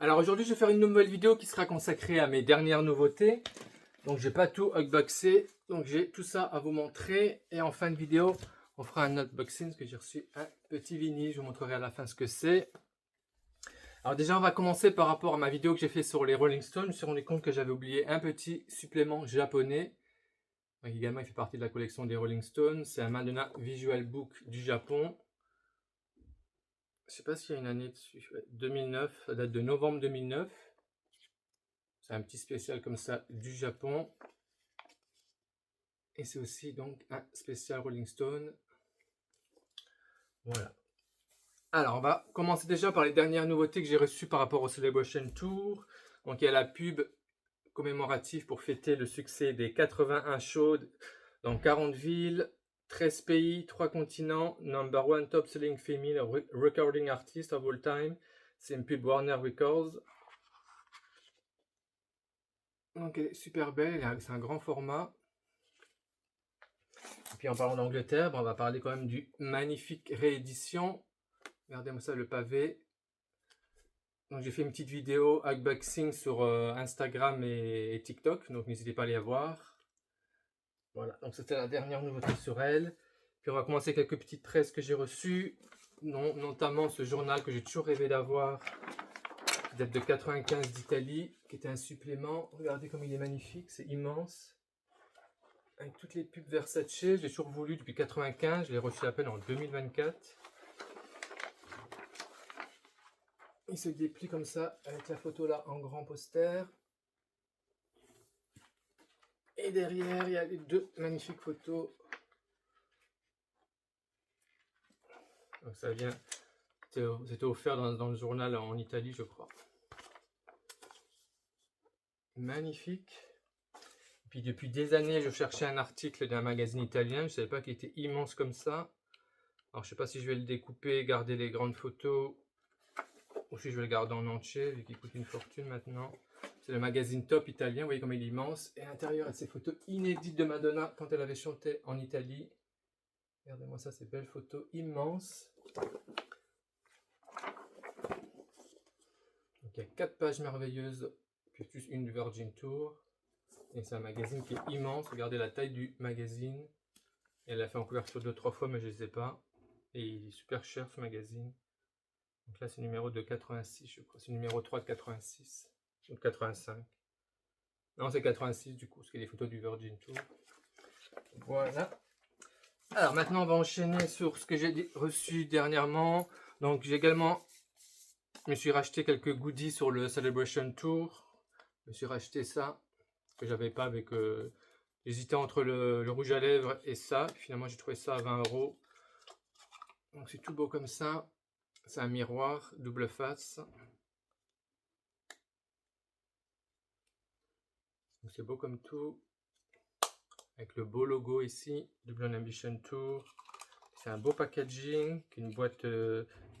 Alors aujourd'hui, je vais faire une nouvelle vidéo qui sera consacrée à mes dernières nouveautés. Donc j'ai pas tout unboxé, donc j'ai tout ça à vous montrer. Et en fin de vidéo, on fera un unboxing parce que j'ai reçu un petit vinyle. Je vous montrerai à la fin ce que c'est. Alors déjà, on va commencer par rapport à ma vidéo que j'ai fait sur les Rolling Stones. Je me suis rendu compte que j'avais oublié un petit supplément japonais. Donc également, il fait partie de la collection des Rolling Stones. C'est un Madonna Visual Book du Japon. Je sais pas s'il y a une année dessus. 2009, ça date de novembre 2009. C'est un petit spécial comme ça du Japon. Et c'est aussi donc un spécial Rolling Stone. Voilà. Alors, on va commencer déjà par les dernières nouveautés que j'ai reçues par rapport au Celebration Tour. Donc, il y a la pub commémorative pour fêter le succès des 81 shows dans 40 villes, 13 pays, 3 continents, number 1 top selling female recording artist of all time. C'est une pub Warner Records. Donc, elle est super belle, c'est un grand format. Et puis en parlant d'Angleterre, on va parler quand même du magnifique réédition. Regardez-moi ça, le pavé. Donc j'ai fait une petite vidéo unboxing sur Instagram et TikTok, donc n'hésitez pas à aller la voir. Voilà, donc c'était la dernière nouveauté sur elle. Puis on va commencer quelques petites presses que j'ai reçues, notamment ce journal que j'ai toujours rêvé d'avoir, qui date de 95 d'Italie, qui était un supplément. Regardez comme il est magnifique, c'est immense. Avec toutes les pubs Versace, je l'ai toujours voulu depuis 95, je l'ai reçu à peine en 2024. Il se déplie comme ça avec la photo là en grand poster. Et derrière, il y a les deux magnifiques photos. Donc ça vient, c'était offert dans le journal en Italie, je crois. Magnifique. Et puis depuis des années, je cherchais un article d'un magazine italien. Je ne savais pas qu'il était immense comme ça. Alors je ne sais pas si je vais le découper, garder les grandes photos, ou si je vais le garder en entier, vu qu'il coûte une fortune maintenant. C'est le magazine Top italien, vous voyez comme il est immense. Et à l'intérieur, il y a ces photos inédites de Madonna quand elle avait chanté en Italie. Regardez-moi ça, ces belles photos immenses. Donc il y a 4 pages merveilleuses, puis plus une du Virgin Tour. Et c'est un magazine qui est immense. Regardez la taille du magazine. Elle l'a fait en couverture 2-3 fois, mais je ne sais pas. Et il est super cher ce magazine. Donc là, c'est numéro de 86, je crois. C'est numéro 3 de 86. Ou de 85. Non, c'est 86 du coup, parce qu'il y a des photos du Virgin Tour. Voilà. Alors maintenant, on va enchaîner sur ce que j'ai reçu dernièrement. Donc j'ai également, je me suis racheté quelques goodies sur le Celebration Tour. Je me suis racheté ça, que j'avais pas avec... j'hésitais entre le rouge à lèvres et ça. Finalement, j'ai trouvé ça à 20 €. Donc c'est tout beau comme ça. C'est un miroir double face. C'est beau comme tout. Avec le beau logo ici du Blonde Ambition Tour. C'est un beau packaging, une boîte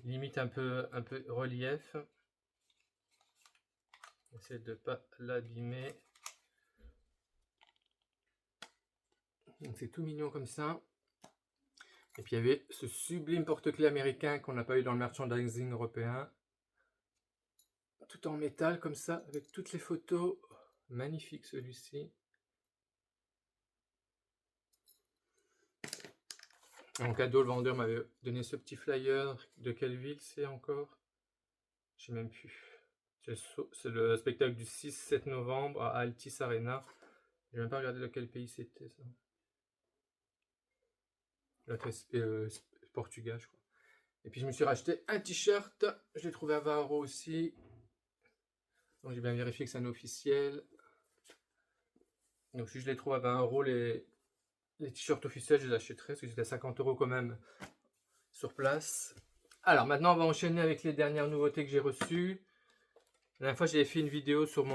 limite un peu relief. J'essaie de ne pas l'abîmer. Donc c'est tout mignon comme ça. Et puis il y avait ce sublime porte-clés américain qu'on n'a pas eu dans le merchandising européen. Tout en métal comme ça, avec toutes les photos. Magnifique celui-ci. En cadeau, le vendeur m'avait donné ce petit flyer. De quelle ville c'est encore? Je sais même plus. C'est le spectacle du 6-7 novembre à Altis Arena. Je n'ai même pas regardé de quel pays c'était ça. Portugal, je crois. Et puis je me suis racheté un t-shirt. Je l'ai trouvé à 20 € aussi. Donc j'ai bien vérifié que c'est un officiel. Donc si je les trouve à 20 € les t-shirts officiels, je les achèterai parce que c'était à 50 € quand même sur place. Alors maintenant on va enchaîner avec les dernières nouveautés que j'ai reçues. La dernière fois j'avais fait une vidéo sur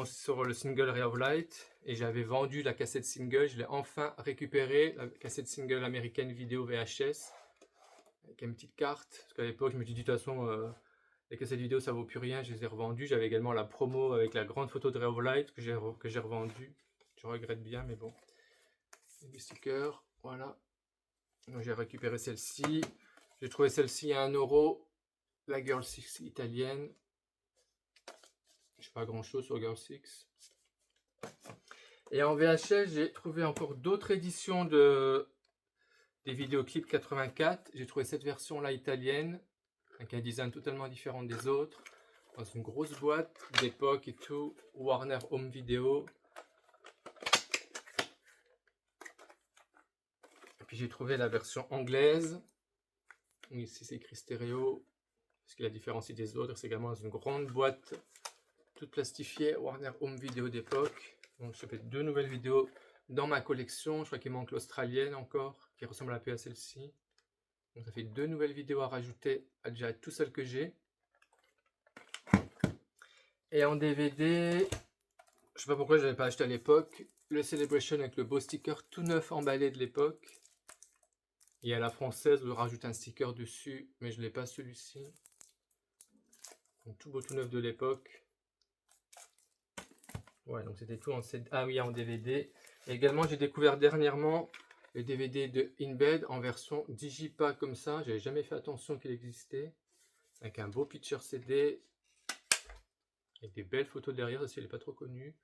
le single Ray of Light et j'avais vendu la cassette single. Je l'ai enfin récupéré, la cassette single américaine vidéo VHS avec une petite carte. Parce qu'à l'époque je me suis dit de toute façon les cassettes vidéo ça vaut plus rien, je les ai revendues. J'avais également la promo avec la grande photo de Ray of Light que j'ai revendue. Je regrette bien mais bon. Des stickers, voilà. Donc j'ai récupéré celle-ci. J'ai trouvé celle-ci à 1 €. La Girl 6 italienne. pas grand chose sur Girl 6. Et en VHS, j'ai trouvé encore d'autres éditions des vidéoclips 84. J'ai trouvé cette version-là italienne, avec un design totalement différent des autres, dans une grosse boîte d'époque et tout, Warner Home Video. Et puis j'ai trouvé la version anglaise, où ici c'est écrit stéréo. Ce qui la différencie des autres, c'est également dans une grande boîte toute plastifiée, Warner Home Video d'époque. Donc je fais 2 nouvelles vidéos dans ma collection. Je crois qu'il manque l'australienne encore, qui ressemble un peu à celle-ci. Donc ça fait 2 nouvelles vidéos à rajouter à déjà tout celles que j'ai. Et en DVD, je sais pas pourquoi je n'avais pas acheté à l'époque, le Celebration avec le beau sticker tout neuf emballé de l'époque. Et à la française, je rajoute un sticker dessus, mais je n'ai pas celui-ci. Donc tout beau tout neuf de l'époque. Ouais, donc c'était tout en CD. Ah oui, en DVD. Et également, j'ai découvert dernièrement le DVD de InBed en version Digipack comme ça. J'avais jamais fait attention qu'il existait. Avec un beau picture CD. Avec des belles photos derrière, aussi, il n'est pas trop connu.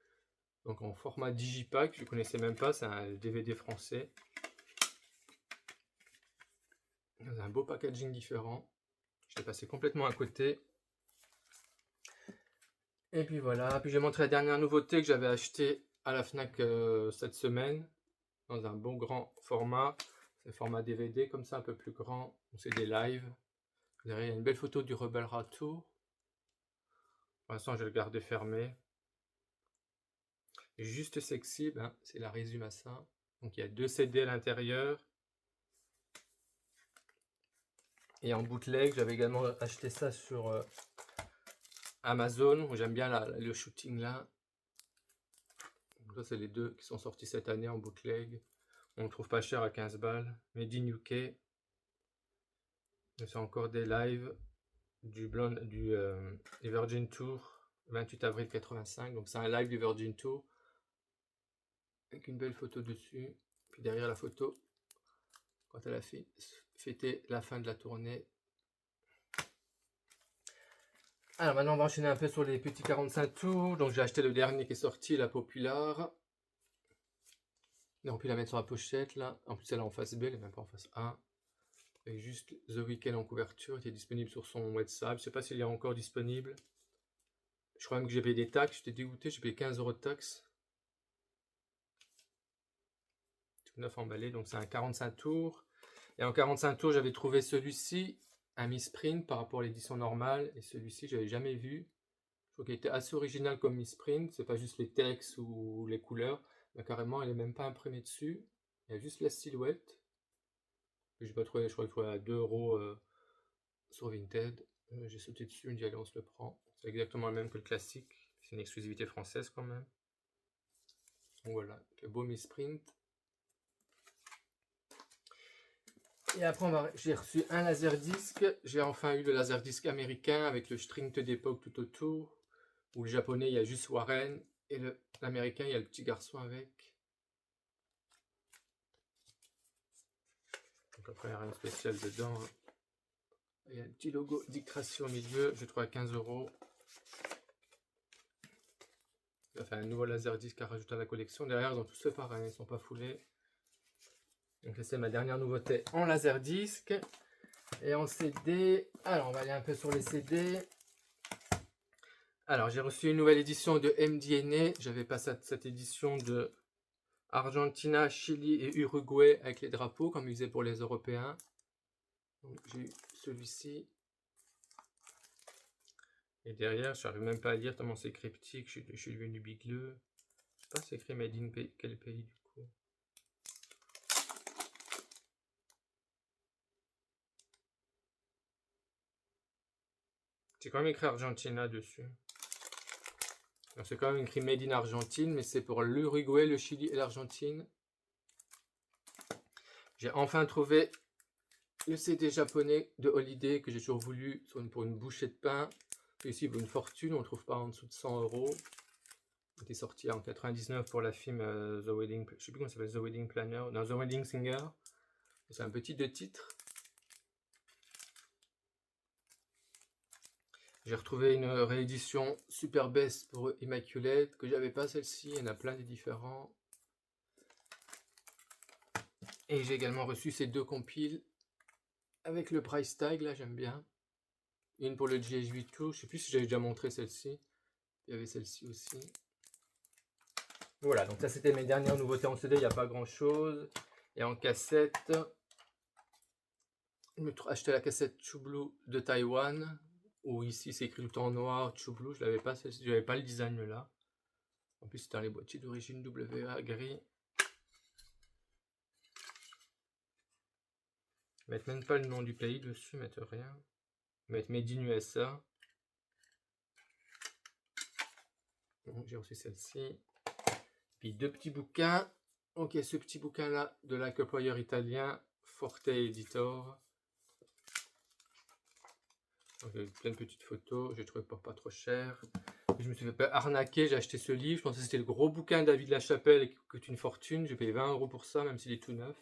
Donc en format Digipack, je ne connaissais même pas, c'est un DVD français. Dans un beau packaging différent. Je l'ai passé complètement à côté. Et puis voilà, puis j'ai montré la dernière nouveauté que j'avais acheté à la Fnac cette semaine, dans un bon grand format. C'est format DVD comme ça, un peu plus grand. C'est des lives. Derrière, il y a une belle photo du Rebel Rat Tour. Pour l'instant, je vais le garder fermé. Juste sexy, ben, c'est la résume à ça. Donc il y a 2 CD à l'intérieur. Et en bootleg, j'avais également acheté ça sur Amazon, où j'aime bien le shooting là. Donc ça, c'est les 2 qui sont sortis cette année en bootleg. On ne trouve pas cher à 15 balles. Made in UK. C'est encore des lives du Virgin Tour 28 avril 85. Donc c'est un live du Virgin Tour avec une belle photo dessus. Puis derrière la photo, quand elle a fêté la fin de la tournée. Alors maintenant on va enchaîner un peu sur les petits 45 tours. Donc j'ai acheté le dernier qui est sorti, la Popular. On peut la mettre sur la pochette là. En plus elle est en face B, elle n'est même pas en face A. Et juste The Weeknd en couverture, il est disponible sur son WhatsApp. Je sais pas s'il est encore disponible. Je crois même que j'ai payé des taxes, j'étais dégoûté, j'ai payé 15 € de taxes. Tout neuf emballé, donc c'est un 45 tours. Et en 45 tours, j'avais trouvé celui-ci, un misprint par rapport à l'édition normale. Et celui-ci, j'avais jamais vu. Je trouve qu'il était assez original comme misprint. C'est pas juste les textes ou les couleurs, mais carrément, il n'est même pas imprimé dessus. Il y a juste la silhouette. J'ai pas trouvé, je crois qu'il faut à 2 € sur Vinted. J'ai sauté dessus, on dit allez on se le prend. C'est exactement le même que le classique. C'est une exclusivité française quand même. Donc voilà, le beau misprint. Et après j'ai reçu un laserdisc. J'ai enfin eu le laserdisc américain avec le string d'époque tout autour. Ou le japonais il y a juste Warren. Et l'américain il y a le petit garçon avec. Donc après il n'y a rien de spécial dedans. Il y a un petit logo Dictration au milieu, je trouve à 15 €. Ça fait un nouveau laserdisc à rajouter à la collection. Derrière, ils ont tous fait pareil, ils ne sont pas foulés. Donc c'est ma dernière nouveauté en laserdisc. Et en CD, alors on va aller un peu sur les CD. Alors j'ai reçu une nouvelle édition de MDNA. J'avais pas cette édition de Argentina, Chili et Uruguay avec les drapeaux comme ils faisaient pour les Européens. Donc j'ai eu celui-ci. Et derrière, je n'arrive même pas à lire tellement c'est cryptique, je suis devenu bigleux. Je sais pas si c'est écrit Made in quel pays du coup. C'est quand même écrit Argentina dessus. C'est quand même écrit Made in Argentine, mais c'est pour l'Uruguay, le Chili et l'Argentine. J'ai enfin trouvé le CD japonais de Holiday que j'ai toujours voulu pour une bouchée de pain. Ici, il vaut une fortune, on ne le trouve pas en dessous de 100 €. Il était sorti en 99 pour la film The Wedding, je sais plus comment ça s'appelle, The Wedding Planner, non, The Wedding Singer. C'est un petit 2 titres. J'ai retrouvé une réédition Super Best pour Immaculate, que j'avais pas celle-ci, il y en a plein des différents. Et j'ai également reçu ces 2 compiles avec le price tag, là j'aime bien. Une pour le GH8 Tour, je sais plus si j'avais déjà montré celle-ci. Il y avait celle-ci aussi. Voilà, donc ça c'était mes dernières nouveautés en CD, il n'y a pas grand chose. Et en cassette, je me suis acheté la cassette True Blue de Taïwan, où ici c'est écrit tout en noir, True Blue, je l'avais pas celle-ci, je n'avais pas le design là. En plus c'est dans les boîtiers d'origine WA gris. Ils mettent même pas le nom du pays dessus, ils mettent rien. Ils mettent Made in USA. Donc j'ai reçu celle-ci. Puis 2 petits bouquins. Ok, ce petit bouquin là de l'accompagnateur italien Forte Editor. Donc, plein de petites photos, j'ai trouvé pas trop cher. Et je me suis fait arnaquer, j'ai acheté ce livre, je pensais que c'était le gros bouquin David Lachapelle qui coûte une fortune. J'ai payé 20 € pour ça, même s'il est tout neuf.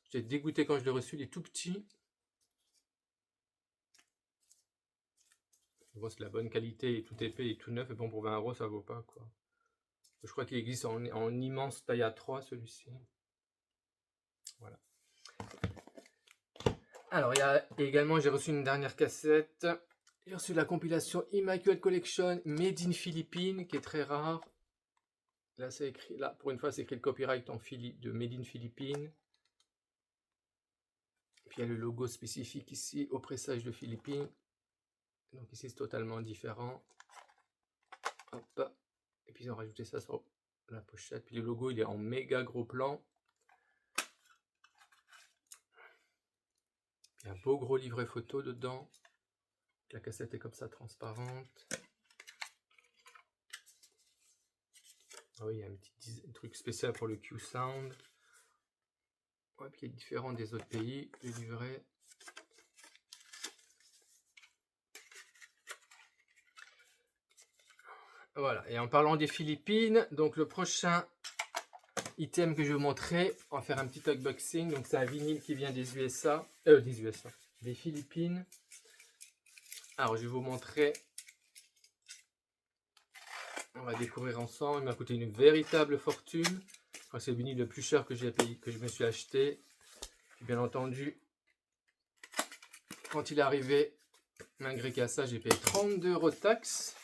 J'étais dégoûté quand je l'ai reçu, il est tout petit. Bon, c'est de la bonne qualité, tout épais et tout neuf, et bon pour 20 € ça vaut pas quoi. Je crois qu'il existe en immense taille A3 celui-ci. Voilà. Alors il y a également, j'ai reçu une dernière cassette. J'ai reçu la compilation Immaculate Collection Made in Philippines, qui est très rare. Là c'est écrit, là pour une fois c'est écrit le copyright de Made in Philippines. Puis il y a le logo spécifique ici au pressage de Philippines. Donc ici c'est totalement différent. Hop. Et puis ils ont rajouté ça sur la pochette. Puis le logo il est en méga gros plan. Il y a un beau gros livret photo dedans. La cassette est comme ça transparente. Ah oui, il y a un petit truc spécial pour le Q-Sound. Ouais, puis il est différent des autres pays, le livret. Voilà, et en parlant des Philippines, donc le prochain item que je vais vous montrer, on va faire un petit unboxing. Donc c'est un vinyle qui vient des USA, des Philippines. Alors je vais vous montrer. On va découvrir ensemble. Il m'a coûté une véritable fortune. Je crois que c'est le vinyle le plus cher que j'ai payé, que je me suis acheté. Puis bien entendu, quand il est arrivé, malgré qu'à ça, j'ai payé 32 € de taxes.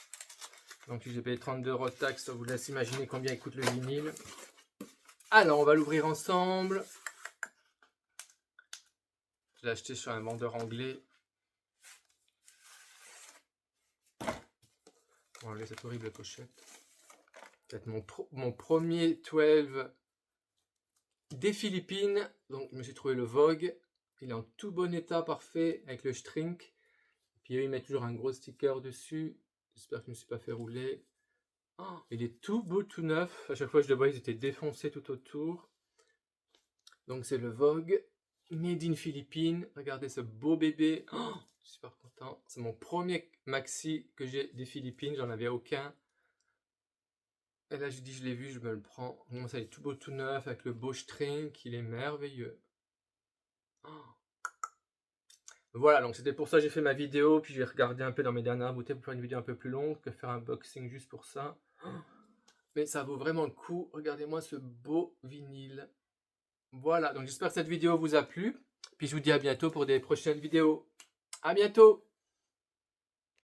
Donc si j'ai payé 32 € de taxes, ça vous laisse imaginer combien il coûte le vinyle. Alors on va l'ouvrir ensemble. Je l'ai acheté sur un vendeur anglais. On va enlever cette horrible pochette. C'est mon premier 12 des Philippines. Donc je me suis trouvé le Vogue. Il est en tout bon état, parfait, avec le shrink. Puis eux, ils mettent toujours un gros sticker dessus. J'espère que je ne me suis pas fait rouler. Oh, il est tout beau, tout neuf. À chaque fois que je le vois, ils étaient défoncés tout autour. Donc c'est le Vogue Made in Philippines. Regardez ce beau bébé. Oh, je suis super content. C'est mon premier maxi que j'ai des Philippines. J'en avais aucun. Et là, je dis, je l'ai vu, je me le prends. Bon, ça est tout beau, tout neuf, avec le beau string. Il est merveilleux. Oh. Voilà, donc c'était pour ça que j'ai fait ma vidéo. Puis j'ai regardé un peu dans mes dernières bouteilles pour faire une vidéo un peu plus longue que faire un boxing juste pour ça. Oh. Mais ça vaut vraiment le coup. Regardez-moi ce beau vinyle. Voilà, donc j'espère que cette vidéo vous a plu. Puis je vous dis à bientôt pour des prochaines vidéos. À bientôt!